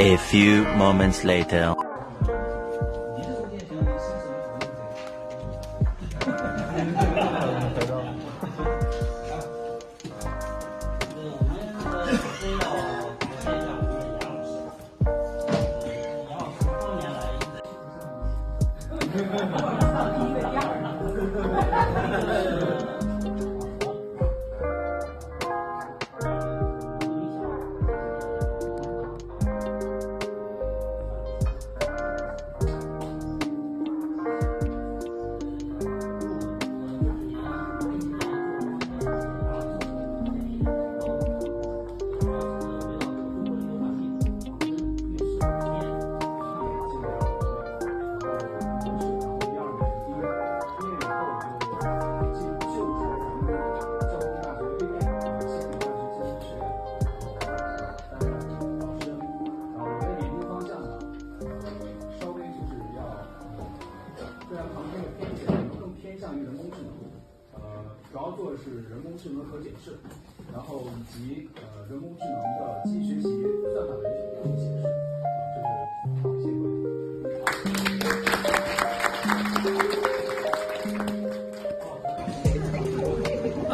A few moments later.